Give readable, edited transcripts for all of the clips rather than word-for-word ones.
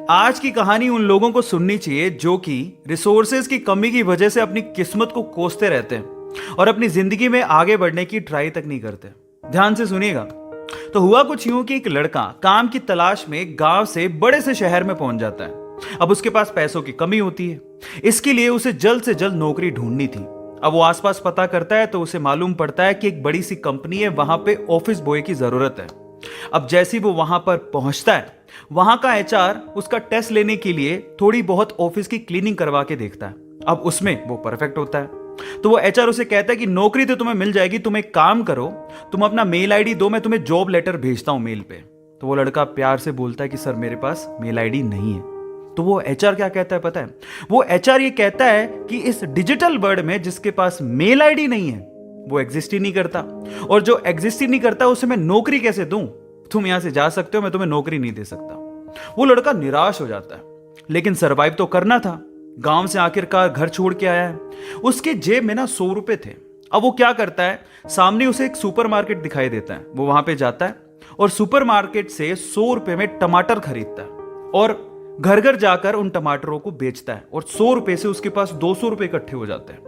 आज की कहानी उन लोगों को सुननी चाहिए जो कि रिसोर्सेज की कमी की वजह से अपनी किस्मत को कोसते रहते हैं और अपनी जिंदगी में आगे बढ़ने की ट्राई तक नहीं करते। ध्यान से सुनिएगा। तो हुआ कुछ यूं कि एक लड़का काम की तलाश में गांव से बड़े से शहर में पहुंच जाता है। अब उसके पास पैसों की कमी होती है, इसके लिए उसे जल्द से जल्द नौकरी ढूंढनी थी। अब वो आसपास पता करता है तो उसे मालूम पड़ता है कि एक बड़ी सी कंपनी है, वहां पे ऑफिस बॉय की जरूरत है। अब जैसे ही वो वहां पर पहुंचता है, वहां का एचआर उसका टेस्ट लेने के लिए थोड़ी बहुत ऑफिस की क्लीनिंग करवा के देखता है। अब उसमें वो परफेक्ट होता है तो वो एचआर उसे कहता है कि नौकरी तो तुम्हें मिल जाएगी, तुम एक काम करो, तुम अपना मेल आईडी दो, मैं तुम्हें जॉब लेटर भेजता हूं मेल पे। तो वो लड़का प्यार से बोलता है कि सर मेरे पास मेल आईडी नहीं है। तो वो एचआर क्या कहता है पता है? वो एचआर ये कहता है कि इस डिजिटल वर्ल्ड में जिसके पास मेल आईडी नहीं है वो एग्जिस्ट ही नहीं करता, और जो एग्जिस्ट ही नहीं करता उसे मैं नौकरी कैसे दूं? तुम यहां से जा सकते हो, मैं तुम्हें नौकरी नहीं दे सकता। वो लड़का निराश हो जाता है, लेकिन सरवाइव तो करना था। गांव से आखिरकार घर छोड़ के आया है, उसके जेब में ना 100 रुपए थे। अब वो क्या करता है, सामने उसे एक सुपरमार्केट दिखाई देता है, वो वहां पे जाता है और सुपरमार्केट से 100 रुपए में टमाटर खरीदता है और घर घर जाकर उन टमाटरों को बेचता है, और 100 रुपए से उसके पास 200 रुपए इकट्ठे हो जाते हैं।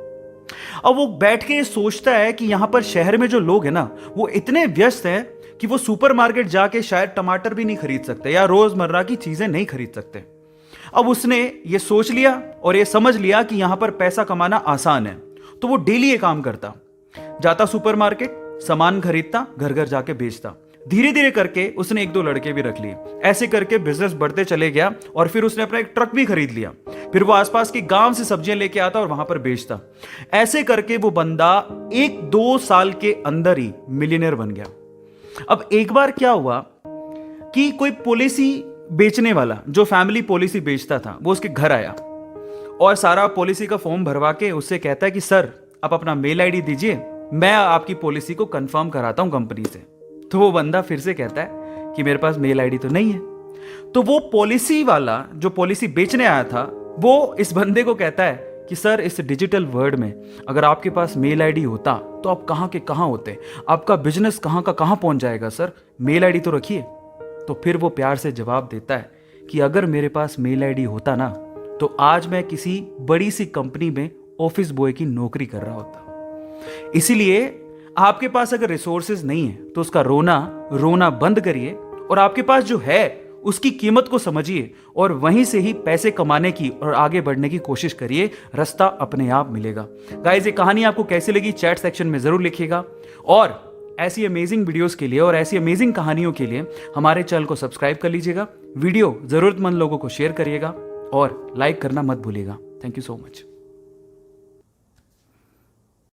अब वो बैठ के सोचता है कि यहां पर शहर में जो लोग हैं ना, वो इतने व्यस्त हैं कि वो सुपरमार्केट जाके शायद टमाटर भी नहीं खरीद सकते या रोजमर्रा की चीजें नहीं खरीद सकते। अब उसने ये सोच लिया और ये समझ लिया कि यहां पर पैसा कमाना आसान है, तो वो डेली ये काम करता, जाता सुपरमार्केट, सामान खरीदता, घर घर जाके बेचता। धीरे धीरे करके उसने 1-2 लड़के भी रख लिए। ऐसे करके बिजनेस बढ़ते चले गया और फिर उसने अपना एक ट्रक भी खरीद लिया। फिर वो आसपास के गांव से सब्जियां लेके आता और वहां पर बेचता। ऐसे करके वो बंदा 1-2 साल के अंदर ही मिलियनर बन गया। अब एक बार क्या हुआ कि कोई पॉलिसी बेचने वाला जो फैमिली पॉलिसी बेचता था वो उसके घर आया और सारा पॉलिसी का फॉर्म भरवा के उससे कहता है कि सर आप अपना मेल आईडी दीजिए, मैं आपकी पॉलिसी को कंफर्म कराता हूं कंपनी से। तो वो बंदा फिर से कहता है कि मेरे पास मेल आईडी तो नहीं है। तो वो पॉलिसी वाला जो पॉलिसी बेचने आया था वो इस बंदे को कहता है कि सर इस डिजिटल वर्ल्ड में अगर आपके पास मेल आईडी होता तो आप कहां के कहां होते, आपका बिजनेस कहां का कहां पहुंच जाएगा, सर मेल आईडी तो रखिए। तो फिर वो प्यार से जवाब देता है कि अगर मेरे पास मेल आईडी होता ना तो आज मैं किसी बड़ी सी कंपनी में ऑफिस बॉय की नौकरी कर रहा होता। इसीलिए आपके पास अगर रिसोर्सेज नहीं है तो उसका रोना बंद करिए और आपके पास जो है उसकी कीमत को समझिए और वहीं से ही पैसे कमाने की और आगे बढ़ने की कोशिश करिए, रास्ता अपने आप मिलेगा। गाइस ये कहानी आपको कैसी लगी चैट सेक्शन में जरूर लिखिएगा, और ऐसी अमेजिंग वीडियोस के लिए और ऐसी अमेजिंग कहानियों के लिए हमारे चैनल को सब्सक्राइब कर लीजिएगा। वीडियो जरूरतमंद लोगों को शेयर करिएगा और लाइक करना मत भूलिएगा। Thank you so much.